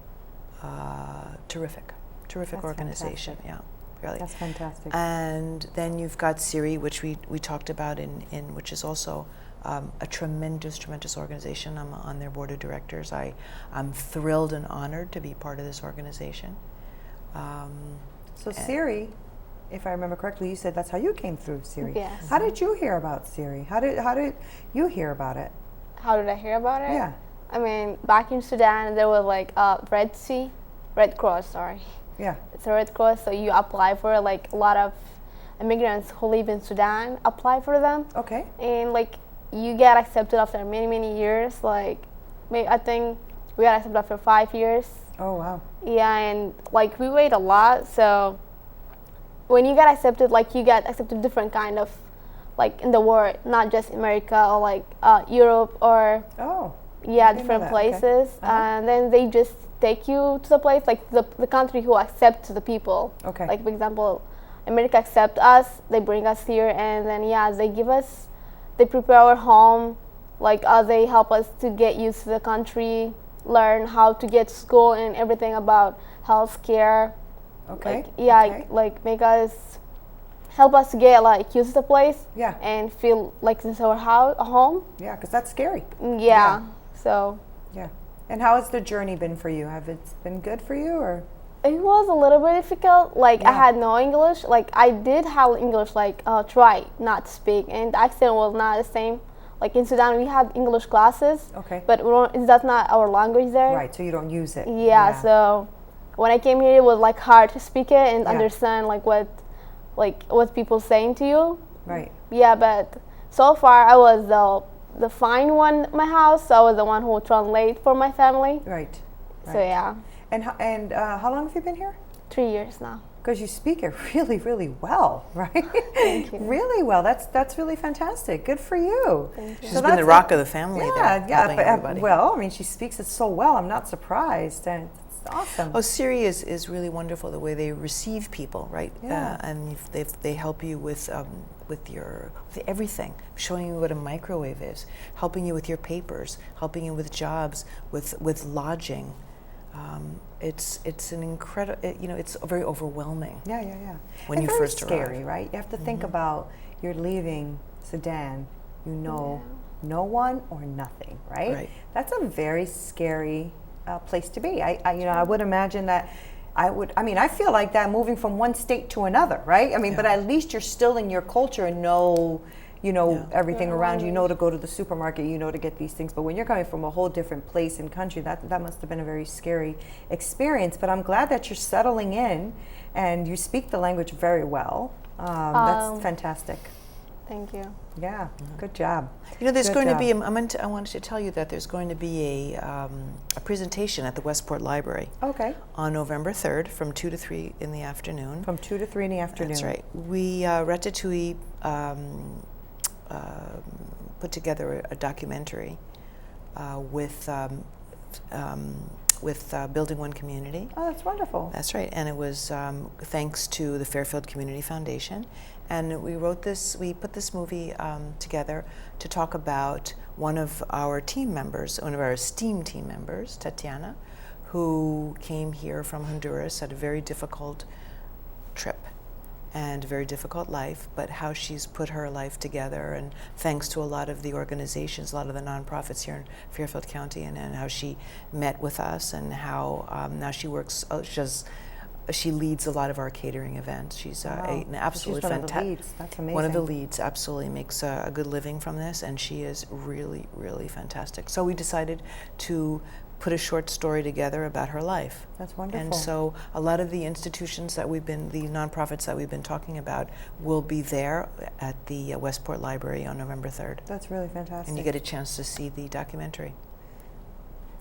Terrific That's organization. fantastic. Yeah, really. That's fantastic. And then you've got Siri, which we talked about in which is also a tremendous organization. I'm on their board of directors. I'm thrilled and honored to be part of this organization. So Siri, if I remember correctly, you said that's how you came through Siri. Yes. How did you hear about Siri? How did you hear about it? How did I hear about it? Yeah. I mean, back in Sudan, there was like Red Cross, sorry. Yeah. It's a Red Cross, so you apply for it, like a lot of immigrants who live in Sudan apply for them. Okay. And like you get accepted after many years. Like I think we got accepted after 5 years. Oh wow. Yeah, and like we wait a lot. So when you get accepted, like you get accepted different kind of, like in the world, not just America or like Europe or different that. places. Okay. And then they just take you to the place, like the country who accepts the people. Okay. Like for example, America accept us, they bring us here, and then they prepare our home, like they help us to get used to the country, learn how to get school and everything about healthcare. Okay. Like make us, help us to get like used to the place. Yeah. And feel like this is our home. Yeah, because that's scary. Yeah. So. Yeah. And how has the journey been for you? Have it been good for you, or? It was a little bit difficult. Like I had no English. Like I did have English, like try not to speak, and the accent was not the same. Like in Sudan, we had English classes. Okay. But that's not our language there. Right. So you don't use it. Yeah. So when I came here, it was like hard to speak it and understand like what people saying to you. Right. Yeah, but so far I was the fine one in my house. So I was the one who would translate for my family. Right. So yeah. And how long have you been here? 3 years now. Because you speak it really, really well, right? Thank you. Really well. That's really fantastic. Good for you. Thank you. She's been the rock of the family there, Yeah, helping everybody. well, I mean, she speaks it so well. I'm not surprised, and it's awesome. Oh, Siri is really wonderful the way they receive people, right? Yeah. And they help you with everything, showing you what a microwave is, helping you with your papers, helping you with jobs, with lodging. It's an incredible, it's very overwhelming. Yeah. When and you very first scary, arrive. right? You have to think about you're leaving Sudan. No one or nothing, right? Right. That's a very scary place to be. I would imagine that. I feel like that moving from one state to another, right? I mean, but at least you're still in your culture and know everything around you. You know to go to the supermarket, you know to get these things. But when you're coming from a whole different place and country, that must have been a very scary experience. But I'm glad that you're settling in and you speak the language very well. That's fantastic. Thank you. Yeah, good job. There's Good going job. to be. I wanted to tell you that there's going to be a presentation at the Westport Library. Okay. On November 3rd, from 2 to 3 in the afternoon. From 2 to 3 in the afternoon. That's right. We Ratatouille put together a documentary with Building One Community. Oh, that's wonderful. That's right, and it was thanks to the Fairfield Community Foundation. And we put this movie together to talk about one of our esteemed team members, Tatiana, who came here from Honduras at a very difficult trip and a very difficult life, but how she's put her life together, and thanks to a lot of the organizations, a lot of the nonprofits here in Fairfield County, and how she met with us, and how now she works, she leads a lot of our catering events. She's an absolutely fantastic. That's amazing. One of the leads, absolutely makes a good living from this, and she is really, really fantastic. So we decided to put a short story together about her life. That's wonderful. And so a lot of the institutions the nonprofits that we've been talking about will be there at the Westport Library on November 3rd. That's really fantastic. And you get a chance to see the documentary.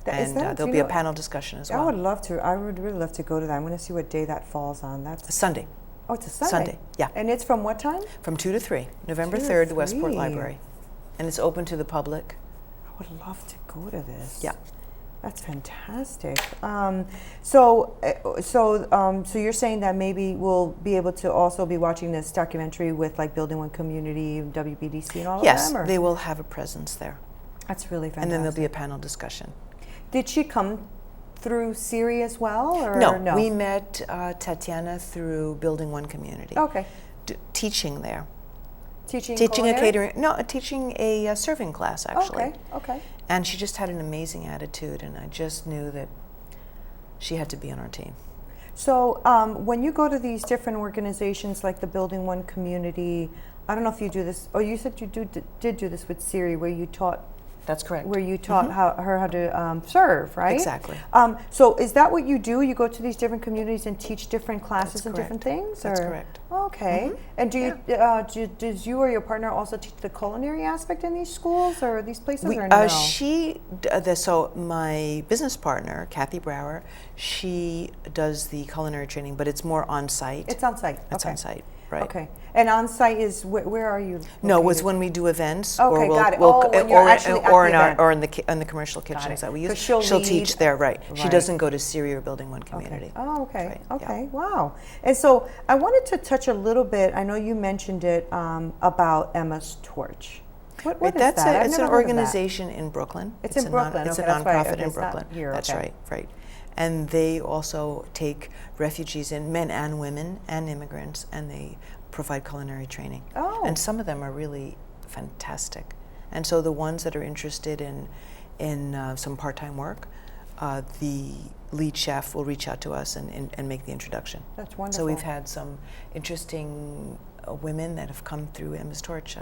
There'll be a panel discussion as well. I would love to. I would really love to go to that. I'm going to see what day that falls on. That's Sunday. Oh, it's a Sunday. Sunday, yeah. And it's from what time? From 2 to 3, November 2 to 3rd, the Westport 3. Library. And it's open to the public. I would love to go to this. Yeah. That's fantastic. So you're saying that maybe we'll be able to also be watching this documentary with like Building One Community, WBDC, and all of them? Yes, Or? they will have a presence there. That's really fantastic. And then there'll be a panel discussion. Did she come through Siri as well? Or No, we met Tatiana through Building One Community. Okay. Teaching there. Teaching a culinary? catering, teaching a serving class, actually. Okay. And she just had an amazing attitude, and I just knew that she had to be on our team. So when you go to these different organizations like the Building One Community, I don't know if you do this, you said you did do this with Siri, where you taught. That's correct. Where you taught her how to serve, right? Exactly. So is that what you do? You go to these different communities and teach different classes and different things? That's correct. Okay. And does you or your partner also teach the culinary aspect in these schools or these places, or no? So my business partner, Kathy Brower, she does the culinary training, but it's more on site. It's on site. It's okay. on site. Right. Okay. And on site is where are you? No, it's when we do events. Okay, or got it. When you're actually at the event. Or in the commercial kitchens that we use. She'll teach there, right? She doesn't go to Siri or Building One Community. Okay. Oh, okay. Right. Okay. Yeah. Wow. And so I wanted to touch a little bit. I know you mentioned it about Emma's Torch. What is that? It's an organization in Brooklyn. It's in Brooklyn. It's a that's right. nonprofit in Brooklyn. Here. That's okay. right. And they also take refugees in, men and women and immigrants, and they provide culinary training. Oh. And some of them are really fantastic. And so the ones that are interested in some part-time work, the lead chef will reach out to us and make the introduction. That's wonderful. So we've had some interesting women that have come through Emma's Torch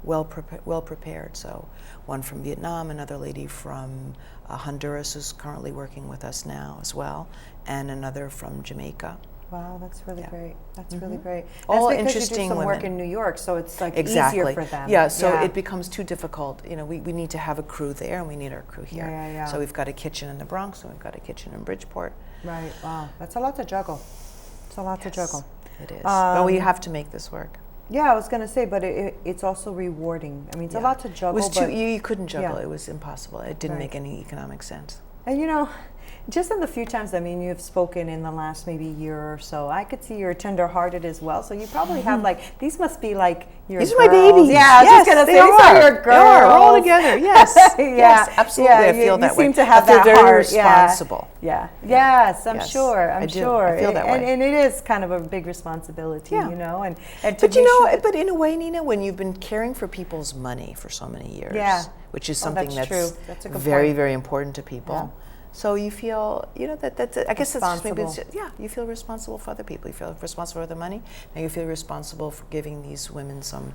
well prepared. So one from Vietnam, another lady from Honduras who's currently working with us now as well, and another from Jamaica. Wow, that's really great. That's really great. All that's because interesting you do some women. work in New York, so it's like Exactly. easier for them. Yeah, so it becomes too difficult. We need to have a crew there, and we need our crew here. Yeah. So we've got a kitchen in the Bronx, and we've got a kitchen in Bridgeport. Right. Wow, that's a lot to juggle. It's a lot to juggle. It is. But we have to make this work. Yeah, I was going to say, but it's also rewarding. I mean, it's a lot to juggle. It was but you couldn't juggle. Yeah. It was impossible. It didn't make any economic sense. And you know, just in the few times, I mean, you've spoken in the last maybe year or so, I could see you're tender-hearted as well. So you probably have like, these must be like your These girls. are my babies. Yeah, I was just going to say, these are your girls. They are. We're all together. Yes. Yes, absolutely. Yeah, I feel that way. You seem to have I feel that very heart. responsible. Yeah. Yes, I'm Yes, sure. I I'm do. sure. I feel that way. And it is kind of a big responsibility, you know. And to but you be know, sure but in a way, Nina, when you've been caring for people's money for so many years, which is something that's true. That's a good very, point. very important to people. So you feel, you know, that's. I guess that's just maybe. You feel responsible for other people. You feel responsible for their money, and you feel responsible for giving these women some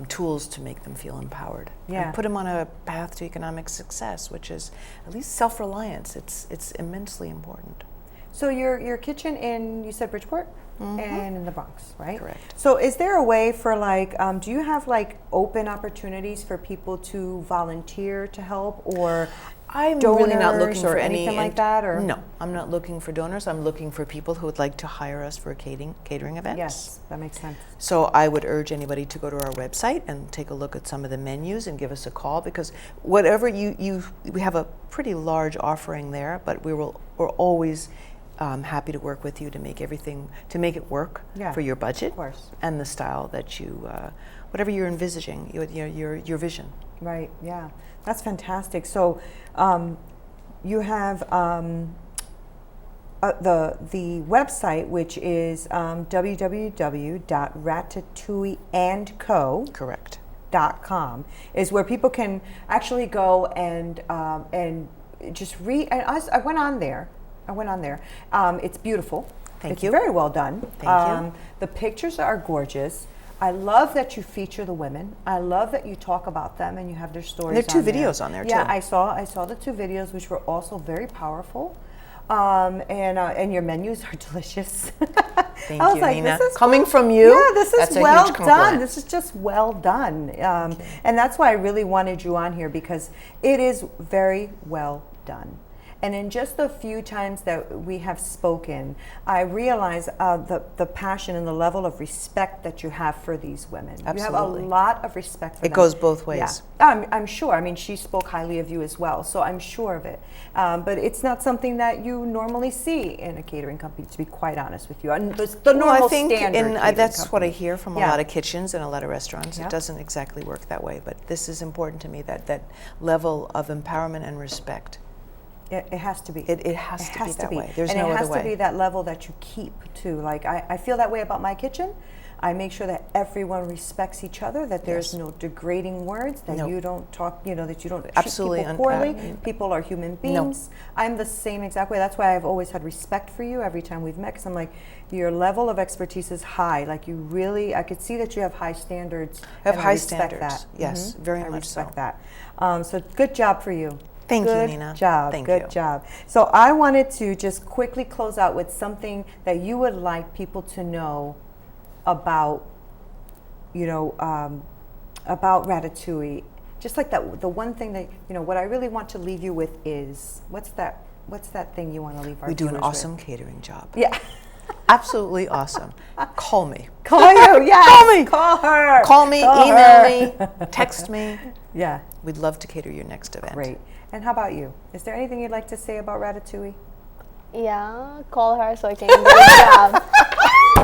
tools to make them feel empowered. And put them on a path to economic success, which is at least self-reliance. It's immensely important. So your kitchen in, you said Bridgeport? And in the Bronx, right? Correct. So is there a way for like, do you have like open opportunities for people to volunteer to help, or I'm donors really not looking or for anything any like that? Or no, I'm not looking for donors. I'm looking for people who would like to hire us for catering events. Yes, that makes sense. So I would urge anybody to go to our website and take a look at some of the menus and give us a call, because whatever we have a pretty large offering there, but we're always happy to work with you to make it work for your budget and the style that you, whatever you're envisaging, your vision. Right. Yeah, that's fantastic. So you have the website, which is www.ratatouilleandco. Correct. .com is where people can actually go and just read. And I went on there. It's beautiful. Thank you. It's very well done. Thank you. The pictures are gorgeous. I love that you feature the women. I love that you talk about them and you have their stories. There are two videos on there too. Yeah, I saw the two videos, which were also very powerful. And your menus are delicious. Thank you, Nina. Coming from you, this is well done. This is just well done. And that's why I really wanted you on here, because it is very well done. And in just the few times that we have spoken, I realize the passion and the level of respect that you have for these women. Absolutely. You have a lot of respect for them. It goes both ways. Yeah. I'm sure. I mean, she spoke highly of you as well, so I'm sure of it. But it's not something that you normally see in a catering company, to be quite honest with you. And the normal standard. That's what I hear from a lot of kitchens and a lot of restaurants. It doesn't exactly work that way, but this is important to me, that level of empowerment and respect. It has to be. It has to be that way. There's no other way. And it has to be that level that you keep too. Like I feel that way about my kitchen. I make sure that everyone respects each other, that there's no degrading words, that you don't talk, that you don't treat people poorly. People are human beings. I'm the same exact way. That's why I've always had respect for you every time we've met, because I'm like, your level of expertise is high. Like, you really, I could see that you have high standards. I have high standards. That. Yes, very much so. I respect that. So good job for you. Thank you, Nina. Good job. So I wanted to just quickly close out with something that you would like people to know about, about Ratatouille. Just like that, the one thing that, what I really want to leave you with is, what's that thing you want to leave our viewers with? We do an awesome catering job. Yeah. Absolutely awesome. Call me. Call you, yes. Call me. Call her. Call me, email me, text me. Yeah. We'd love to cater your next event. Great. And how about you? Is there anything you'd like to say about Ratatouille? Yeah, call her so I can get a job.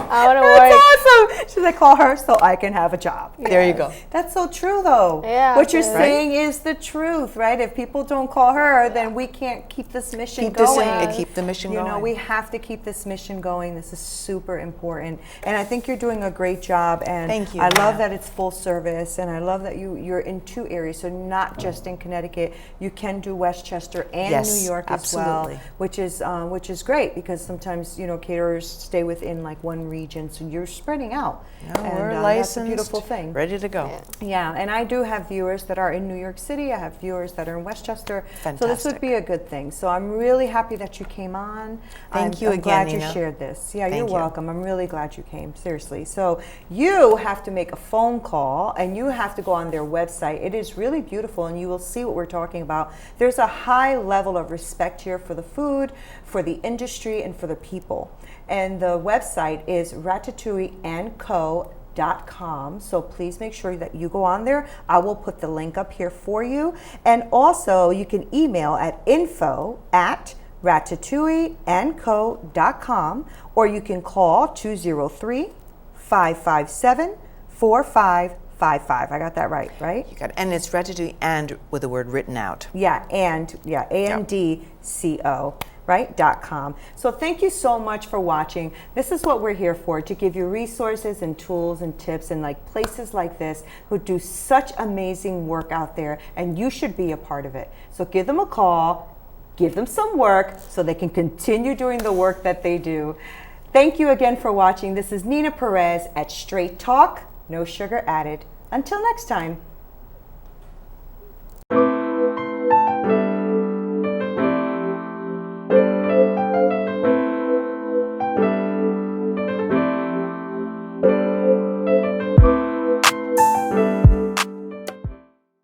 I want to work. That's awesome. She's like, call her so I can have a job. Yes. There you go. That's so true, though. Yeah. What you're saying is the truth, right? If people don't call her, then we can't keep this mission going. Keep the mission going. We have to keep this mission going. This is super important. And I think you're doing a great job. And thank you. I love that it's full service. And I love that you're in two areas. So not just in Connecticut. You can do Westchester and New York as well. Which is great, because sometimes, caterers stay within like one region region, so you're spreading out. No, And, we're that's licensed, a beautiful thing. ready to go. Yeah, and I do have viewers that are in New York City. I have viewers that are in Westchester. So this Fantastic. would be a good thing. So I'm really happy that you came on. Thank you I'm again, glad you Nina. shared this. Yeah, Thank you're you. welcome. I'm really glad you came, seriously. So you have to make a phone call and you have to go on their website. It is really beautiful and you will see what we're talking about. There's a high level of respect here for the food, for the industry, and for the people. And the website is ratatouilleandco.com. So please make sure that you go on there. I will put the link up here for you. And also you can email at info@ratatouilleandco.com, or you can call 203-557-4555. I got that right? You got it. And it's Ratatouille and with the word written out. Yeah, ANDCO. Right? .com. So thank you so much for watching. This is what we're here for, to give you resources and tools and tips and like places like this who do such amazing work out there, and you should be a part of it. So give them a call, give them some work so they can continue doing the work that they do. Thank you again for watching. This is Nina Perez at Straight Talk, no sugar added. Until next time.